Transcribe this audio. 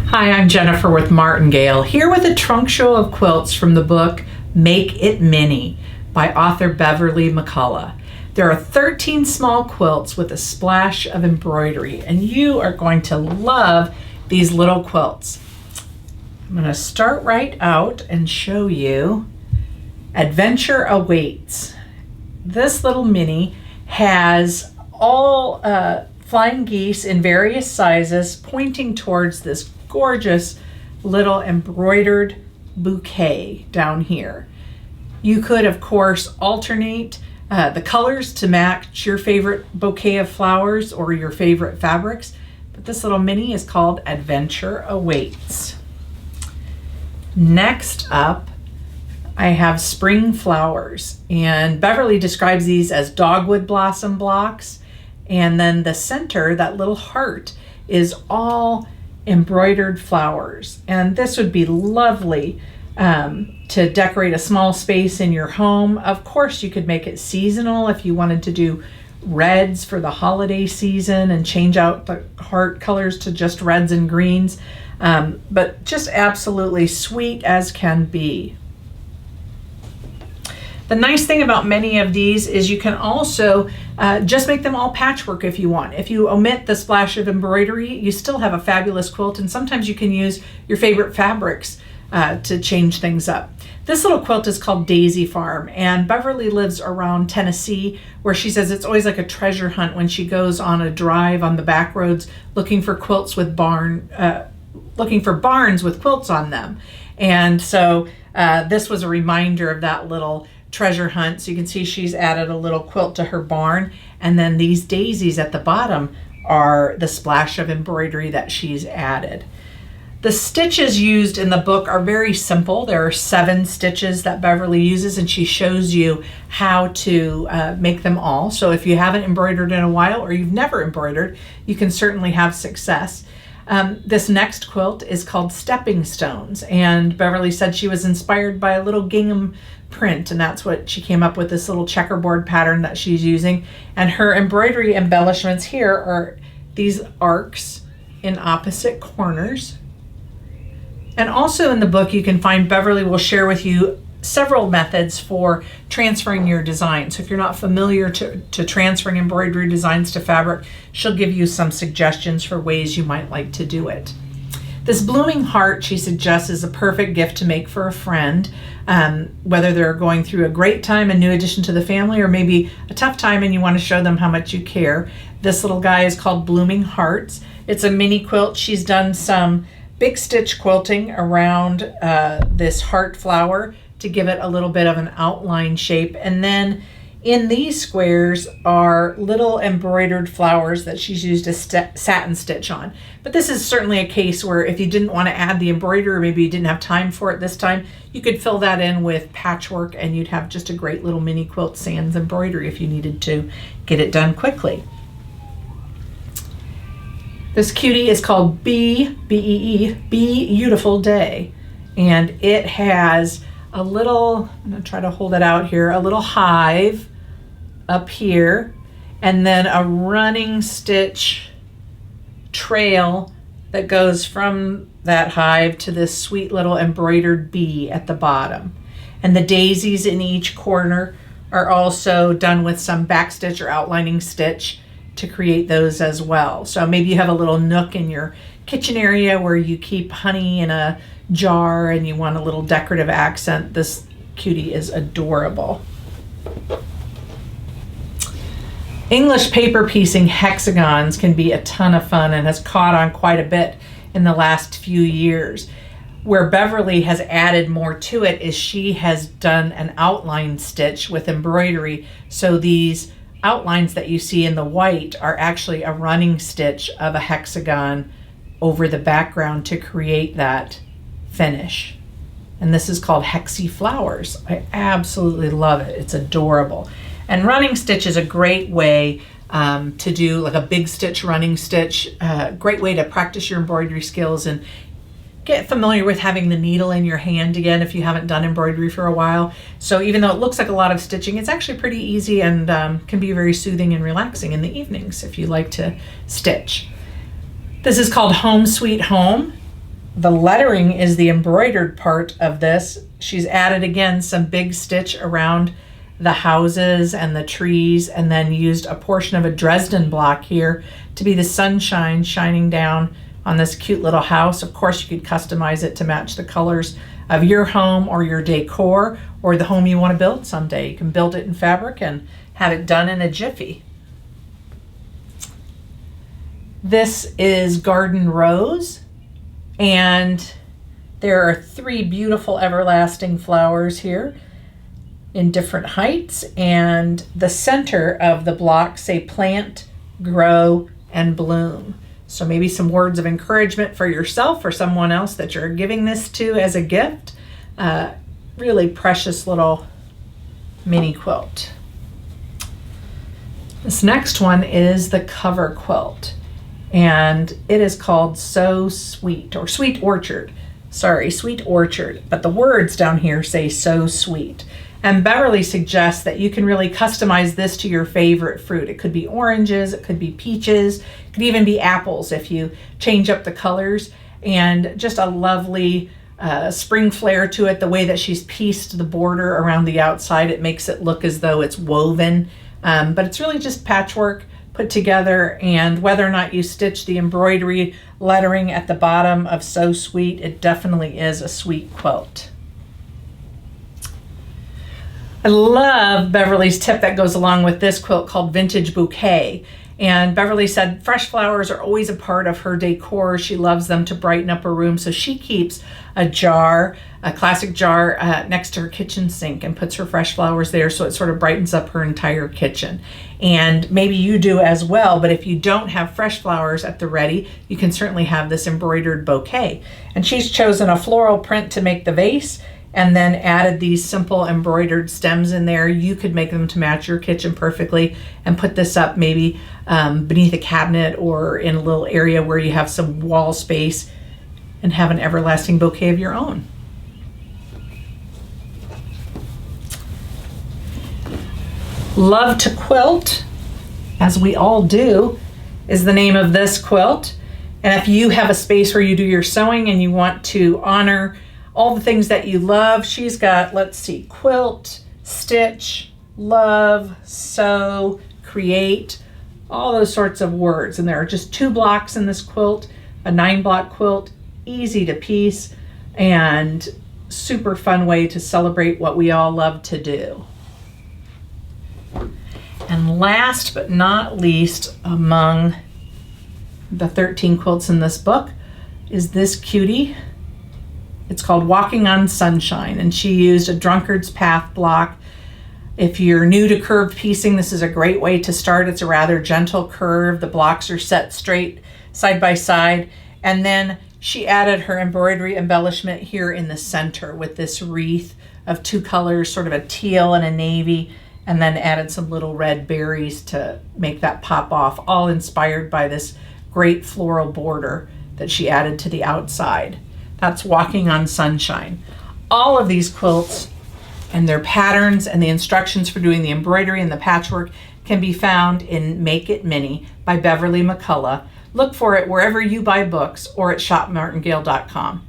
Hi, I'm Jennifer with Martingale, here with a trunk show of quilts from the book Make It Mini by author Beverly McCullough. There are 13 small quilts with a splash of embroidery, and you are going to love these little quilts. I'm going to start right out and show you Adventure Awaits. This little mini has all flying geese in various sizes pointing towards this gorgeous little embroidered bouquet down here. You could, of course, alternate the colors to match your favorite bouquet of flowers or your favorite fabrics, but this little mini is called Adventure Awaits. Next up, I have Spring Flowers, and Beverly describes these as dogwood blossom blocks, and then the center, that little heart, is all embroidered flowers. And this would be lovely to decorate a small space in your home. Of course, you could make it seasonal if you wanted to do reds for the holiday season and change out the heart colors to just reds and greens, but just absolutely sweet as can be. The nice thing about many of these is you can also just make them all patchwork if you want. If you omit the splash of embroidery, you still have a fabulous quilt, and sometimes you can use your favorite fabrics to change things up. This little quilt is called Daisy Farm, and Beverly lives around Tennessee, where she says it's always like a treasure hunt when she goes on a drive on the back roads looking for quilts with looking for barns with quilts on them. And so this was a reminder of that little treasure hunt. So you can see she's added a little quilt to her barn, and then these daisies at the bottom are the splash of embroidery that she's added. The stitches used in the book are very simple. There are 7 stitches that Beverly uses, and she shows you how to make them all. So if you haven't embroidered in a while, or you've never embroidered, you can certainly have success. This next quilt is called Stepping Stones, and Beverly said she was inspired by a little gingham print, and that's what she came up with, this little checkerboard pattern that she's using. And her embroidery embellishments here are these arcs in opposite corners. And also in the book you can find, Beverly will share with you several methods for transferring your design. So if you're not familiar to transferring embroidery designs to fabric, she'll give you some suggestions for ways you might like to do it. This blooming heart, she suggests, is a perfect gift to make for a friend, whether they're going through a great time, a new addition to the family, or maybe a tough time and you want to show them how much you care. This little guy is called Blooming Hearts. It's a mini quilt. She's done some big stitch quilting around this heart flower to give it a little bit of an outline shape. And then in these squares are little embroidered flowers that she's used a satin stitch on. But this is certainly a case where if you didn't want to add the embroidery, or maybe you didn't have time for it this time, you could fill that in with patchwork and you'd have just a great little mini quilt sans embroidery if you needed to get it done quickly. This cutie is called B-E-E, Beautiful Day, and it has a little, I'm going to try to hold it out here, a little hive up here, and then a running stitch trail that goes from that hive to this sweet little embroidered bee at the bottom. And the daisies in each corner are also done with some backstitch or outlining stitch to create those as well. So maybe you have a little nook in your kitchen area where you keep honey in a jar and you want a little decorative accent. This cutie is adorable. English paper piecing hexagons can be a ton of fun and has caught on quite a bit in the last few years. Where Beverly has added more to it is she has done an outline stitch with embroidery. So these outlines that you see in the white are actually a running stitch of a hexagon over the background to create that finish. And this is called Hexie Flowers. I absolutely love it. It's adorable. And running stitch is a great way to do like a big stitch running stitch. Great way to practice your embroidery skills and get familiar with having the needle in your hand again if you haven't done embroidery for a while. So even though it looks like a lot of stitching, it's actually pretty easy and can be very soothing and relaxing in the evenings if you like to stitch. This is called Home Sweet Home, The lettering is the embroidered part of this. She's added again some big stitch around the houses and the trees, and then used a portion of a Dresden block here to be the sunshine shining down on this cute little house. Of course, you could customize it to match the colors of your home or your decor or the home you want to build someday. You can build it in fabric and have it done in a jiffy. This is Garden Rose, and there are 3 beautiful everlasting flowers here in different heights, and the center of the block say plant, grow, and bloom. So maybe some words of encouragement for yourself or someone else that you're giving this to as a gift. Really precious little mini quilt. This next one is the cover quilt, and it is called So Sweet, or Sweet Orchard. Sorry, Sweet Orchard, but the words down here say So Sweet. And Beverly suggests that you can really customize this to your favorite fruit. It could be oranges, it could be peaches, it could even be apples if you change up the colors. And just a lovely spring flair to it. The way that she's pieced the border around the outside, it makes it look as though it's woven. But it's really just patchwork put together, and whether or not you stitch the embroidery lettering at the bottom of So Sweet, it definitely is a sweet quilt. I love Beverly's tip that goes along with this quilt called Vintage Bouquet. And Beverly said fresh flowers are always a part of her decor. She loves them to brighten up her room. So she keeps a jar, a classic jar next to her kitchen sink, and puts her fresh flowers there so it sort of brightens up her entire kitchen. And maybe you do as well, but if you don't have fresh flowers at the ready, you can certainly have this embroidered bouquet. And she's chosen a floral print to make the vase, and then added these simple embroidered stems in there. You could make them to match your kitchen perfectly and put this up maybe beneath a cabinet or in a little area where you have some wall space, and have an everlasting bouquet of your own. Love to Quilt, as we all do, is the name of this quilt. And if you have a space where you do your sewing and you want to honor all the things that you love, she's got, let's see, quilt, stitch, love, sew, create, all those sorts of words. And there are just 2 blocks in this quilt, a 9-block quilt, easy to piece, and super fun way to celebrate what we all love to do. And last but not least, among the 13 quilts in this book, is this cutie. It's called Walking on Sunshine, and she used a drunkard's path block. If you're new to curved piecing, this is a great way to start. It's a rather gentle curve. The blocks are set straight side by side. And then she added her embroidery embellishment here in the center with this wreath of 2 colors, sort of a teal and a navy, and then added some little red berries to make that pop off, all inspired by this great floral border that she added to the outside. That's Walking on Sunshine. All of these quilts and their patterns and the instructions for doing the embroidery and the patchwork can be found in Make It Mini by Beverly McCullough. Look for it wherever you buy books or at shopmartingale.com.